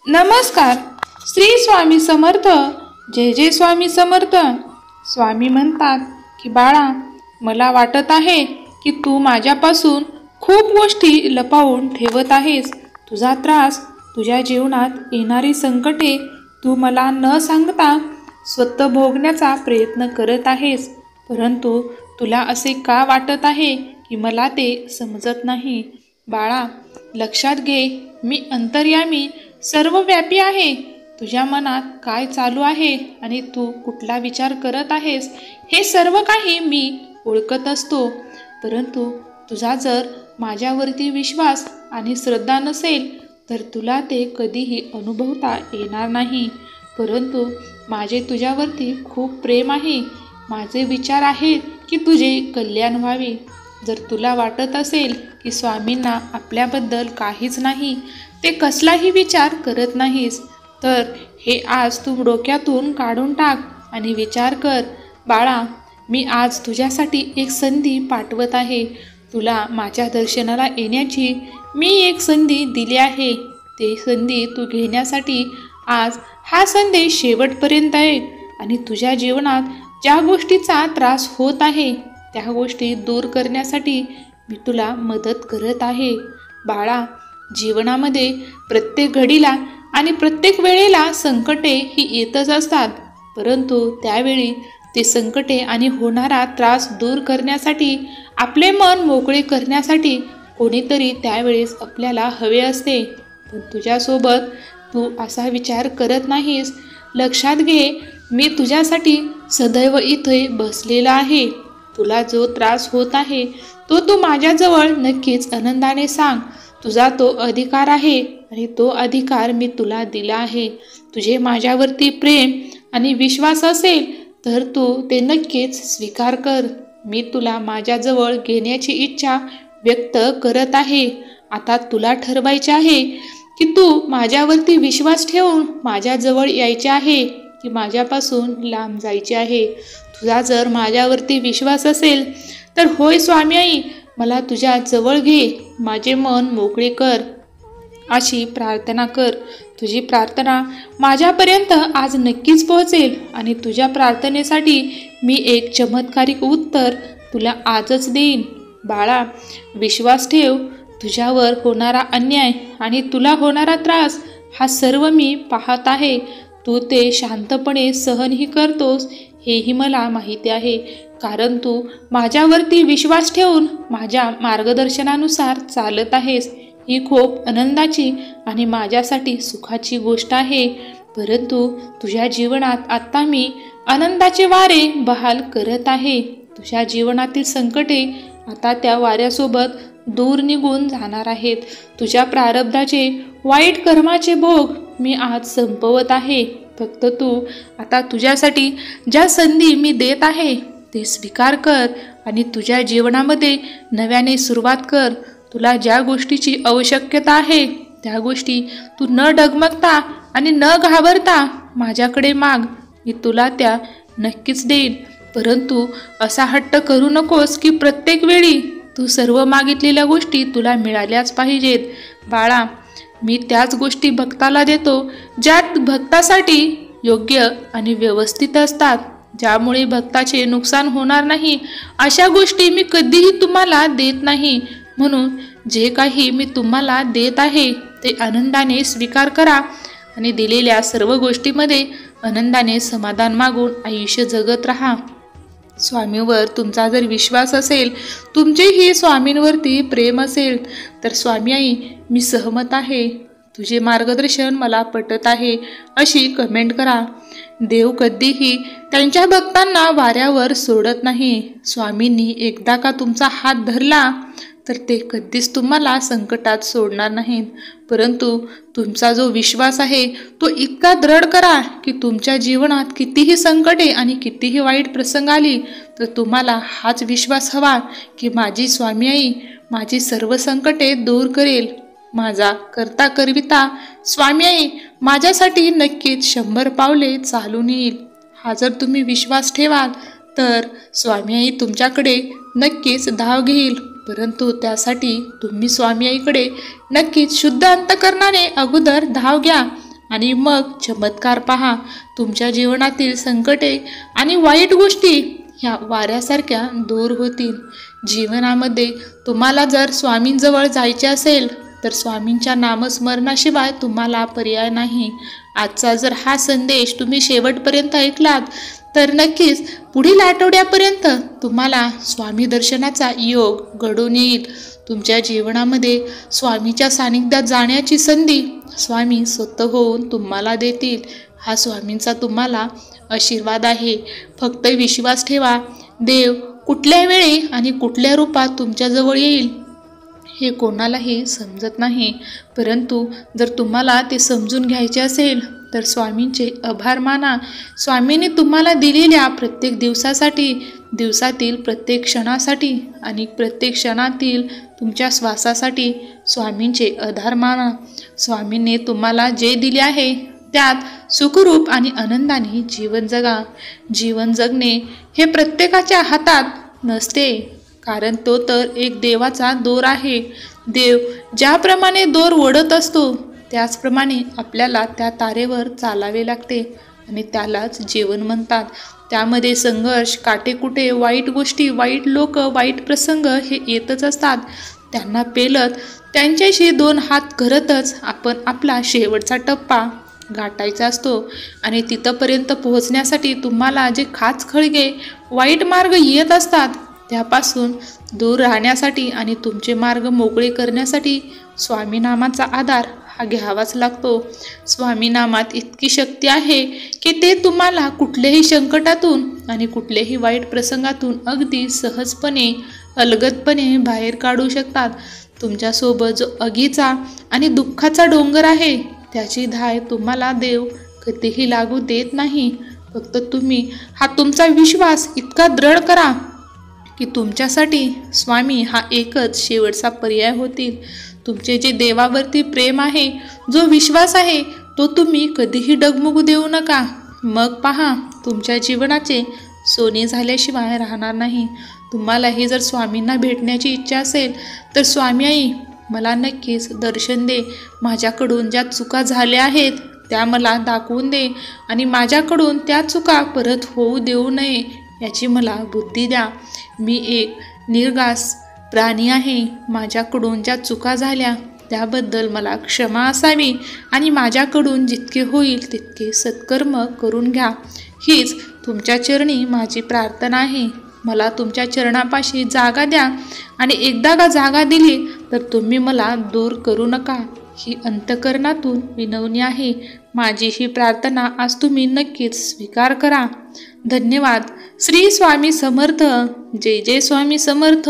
नमस्कार. श्री स्वामी समर्थ. जय जय स्वामी समर्थ. स्वामी म्हणतात की बाळा, मला वाटत आहे की तू माझ्यापासून खूप गोष्टी लपवून ठेवत आहेस. तुझा त्रास, तुझ्या जीवनात येणारी संकटे तू मला न सांगता स्वतः भोगण्याचा प्रयत्न करत आहेस. परंतु तुला असे का वाटत आहे की मला ते समजत नाही? बाळा, लक्षात घे, मी अंतर्यामी सर्वव्यापी आहे. तुझ्या मनात काय चालू आहे आणि तू कुठला विचार करत आहेस हे सर्व काही मी ओळखत असतो. परंतु तुझा जर माझ्यावरती विश्वास आणि श्रद्धा नसेल तर तुला ते कधीही अनुभवता येणार नाही. परंतु माझे तुझ्यावरती खूप प्रेम आहे. माझे विचार आहेत की तुझे कल्याण व्हावे. जर तुला वाटत असेल की स्वामींना आपल्याबद्दल काहीच नाही, ते कसलाही विचार करत नाहीस, तर हे आज तू डोक्यातून काढून टाक आणि विचार कर. बाळा, मी आज तुझ्यासाठी एक संधी पाठवत आहे. तुला माझ्या दर्शनाला येण्याची मी एक संधी दिली आहे. ते संधी तू घेण्यासाठी आज हा संदेश शेवटपर्यंत आहे. आणि तुझ्या जीवनात ज्या गोष्टीचा त्रास होत आहे त्या गोष्टी दूर करण्यासाठी मी तुला मदत करत आहे. बाळा, जीवनामध्ये प्रत्येक घडीला आणि प्रत्येक वेळेला संकटे ही येतच असतात. परंतु त्यावेळी ते संकटे आणि होणारा त्रास दूर करण्यासाठी, आपले मन मोकळे करण्यासाठी कोणीतरी त्यावेळेस आपल्याला हवे असते. पण तुझ्यासोबत तू असा विचार करत नाहीस. लक्षात घे, मी तुझ्यासाठी सदैव इथे बसलेला आहे. तुला जो त्रास होत आहे तो तू माझ्याजवळ नक्कीच आनंदाने सांग. तुझा तो अधिकार आहे आणि तो अधिकार मी तुला दिला आहे. तुझे माझ्यावरती प्रेम आणि विश्वास असेल तर तू ते नक्कीच स्वीकार कर. मी तुला माझ्याजवळ घेण्याची इच्छा व्यक्त करत आहे. आता तुला ठरवायचे आहे की तू माझ्यावरती विश्वास ठेवून माझ्याजवळ यायचे आहे की माझ्यापासून लांब जायचे आहे. तुझा जर माझ्यावरती विश्वास असेल तर होय स्वामी आई, मला तुझ्या जवळ घे, माझे मन मोकळे कर, अशी प्रार्थना कर. तुझी प्रार्थना माझ्यापर्यंत आज नक्कीच पोहोचेल आणि तुझ्या प्रार्थनेसाठी मी एक चमत्कारिक उत्तर तुला आजच देईन. बाळा, विश्वास ठेव. तुझ्यावर होणारा अन्याय आणि तुला होणारा त्रास हा सर्व मी पाहत आहे. तू ते शांतपणे सहनही करतोस हेही मला माहिती आहे. कारण तू माझ्यावरती विश्वास ठेवून माझ्या मार्गदर्शनानुसार चालत आहेस. ही खूप आनंदाची आणि माझ्यासाठी सुखाची गोष्ट आहे. परंतु तुझ्या जीवनात आता मी आनंदाचे वारे बहाल करत आहे. तुझ्या जीवनातील संकटे आता त्या वाऱ्यासोबत दूर निघून जाणार आहेत. तुझ्या प्रारब्धाचे वाईट कर्माचे भोग मी आज संपवत आहे. फक्त तू आता तुझ्यासाठी ज्या संधी मी देत आहे ते स्वीकार कर आणि तुझ्या जीवनामध्ये नव्याने सुरुवात कर. तुला ज्या गोष्टीची आवश्यकता आहे त्या गोष्टी तू न डगमगता आणि न घाबरता माझ्याकडे माग. मी तुला त्या नक्कीच देईन. परंतु असा हट्ट करू नकोस की प्रत्येक वेळी तू सर्व मागितलेल्या गोष्टी तुला मिळाल्याच पाहिजेत. बाळा, मी त्याच गोष्टी भक्ताला देतो ज्या भक्तासाठी योग्य आणि व्यवस्थित असतात, ज्यामुळे भक्ताचे नुकसान होणार नाही. अशा गोष्टी मी कधीही तुम्हाला देत नाही. म्हणून जे काही मी तुम्हाला देत आहे ते आनंदाने स्वीकार करा आणि दिलेल्या सर्व गोष्टीमध्ये आनंदाने समाधान मागून आयुष्य जगत राहा. स्वामीवर तुमचा जर विश्वास असेल, तुमचेही स्वामींवरती प्रेम असेल तर स्वामी आई, मी सहमत आहे. तुझे मार्गदर्शन मला पटत आहे अशी कमेंट करा. देव कधीही त्यांच्या भक्तांना वाऱ्यावर सोडत नाही. स्वामींनी एकदा का तुमचा हात धरला तर ते कधीच तुम्हाला संकटात सोडणार नाहीत. परंतु तुमचा जो विश्वास आहे तो इतका दृढ करा की तुमच्या जीवनात कितीही संकटे आणि कितीही वाईट प्रसंग आली तर तुम्हाला हाच विश्वास हवा की माझी स्वामी आई माझी सर्व संकटे दूर करेल. माझा करता करविता स्वामी आई माझ्यासाठी नक्कीच 100 पावले चालून येईल. हा जर तुम्ही विश्वास ठेवाल तर स्वामी आई तुमच्याकडे नक्कीच धाव घेईल. परंतु त्यासाठी तुम्ही स्वामी आईकडे नक्कीच शुद्ध अंतकरणाने अगोदर धाव घ्या आणि मग चमत्कार पहा. तुमच्या जीवनातील संकटे आणि वाईट गोष्टी ह्या वाऱ्यासारख्या दूर होतील. जीवनामध्ये तुम्हाला जर स्वामींजवळ जायचे असेल तर स्वामींच्या नामस्मरणाशिवाय तुम्हाला पर्याय नाही. आजचा जर हा संदेश तुम्ही शेवटपर्यंत ऐकलात तर नक्कीच पुढील आठवड्यापर्यंत तुम्हाला स्वामी दर्शनाचा योग घडून येईल. तुमच्या जीवनामध्ये स्वामीच्या सानिध्यात जाण्याची संधी स्वामी स्वतः होऊन तुम्हाला देतील. हा स्वामींचा तुम्हाला आशीर्वाद आहे. फक्त विश्वास ठेवा. देव कुठल्या वेळी आणि कुठल्या रूपात तुमच्याजवळ येईल हे कोणालाही समजत नाही, परंतु जर तुम्हाला ते समजून घ्यायचे असेल तर स्वामींचे आभार माना. स्वामींनी तुम्हाला दिलेल्या प्रत्येक दिवसासाठी, दिवसातील प्रत्येक क्षणासाठी आणि प्रत्येक क्षणातील तुमच्या श्वासासाठी स्वामींचे आभार माना. स्वामींनी तुम्हाला जे दिले आहे त्यात सुखरूप आणि आनंदाने जीवन जगा. जीवन जगणे हे प्रत्येकाच्या हातात नसते, कारण तो तर एक देवाचा दोर आहे. देव ज्याप्रमाणे दोर ओढत असतो त्याचप्रमाणे आपल्याला त्या तारेवर चालावे लागते आणि त्यालाच जीवन म्हणतात. त्यामध्ये संघर्ष, काटेकुटे, वाईट गोष्टी, वाईट लोक, वाईट प्रसंग हे येतच असतात. त्यांना पेलत त्यांच्याशी दोन हात करतच आपण आपला शेवटचा टप्पा गाठायचा असतो. आणि तिथपर्यंत पोहोचण्यासाठी तुम्हाला जे खाचखळगे वाईट मार्ग येत असतात त्यापासून दूर राहण्यासाठी आणि तुमचे मार्ग मोकळे करण्यासाठी स्वामी नामाचा आधार हा घ्यावाच लागतो. स्वामी नामात इतकी शक्ती आहे की ते तुम्हाला कुठल्याही संकटातून आणि कुठल्याही वाईट प्रसंगातून अगदी सहजपणे, अलगदपणे बाहेर काढू शकतात. तुमच्यासोबत जो आगीचा आणि दुःखाचा डोंगर आहे त्याची धाय तुम्हाला देव कधीही लागू देत नाही. फक्त तुम्ही हा तुमचा विश्वास इतका दृढ करा की तुमच्यासाठी स्वामी हा एकच शेवटचा पर्याय होतील. तुमचे जे देवावरती प्रेम आहे, जो विश्वास आहे, तो तुम्ही कधीही डगमगू देऊ नका. मग पहा, तुमच्या जीवनाचे सोने झाल्याशिवाय राहणार नाही. तुम्हालाही जर स्वामींना भेटण्याची इच्छा असेल तर स्वामी आई मला नक्कीच दर्शन दे. माझ्याकडून ज्या चुका झाल्या आहेत त्या मला दाखवून दे आणि माझ्याकडून त्या चुका परत होऊ देऊ नये याची मला बुद्धी द्या. मी एक निर्गास प्राणी आहे. माझ्याकडून ज्या चुका झाल्या त्याबद्दल मला क्षमा असावी आणि माझ्याकडून जितके होईल तितके सत्कर्म करून घ्या. हीच तुमच्या चरणी माझी प्रार्थना आहे. मला तुमच्या चरणापाशी जागा द्या आणि एकदा का जागा दिली तर तुम्ही मला दूर करू नका. ही अंतःकरणातून विनवणी आहे. माझी ही प्रार्थना आज तुम्ही नक्कीच स्वीकार करा. धन्यवाद. श्री स्वामी समर्थ. जय जय स्वामी समर्थ.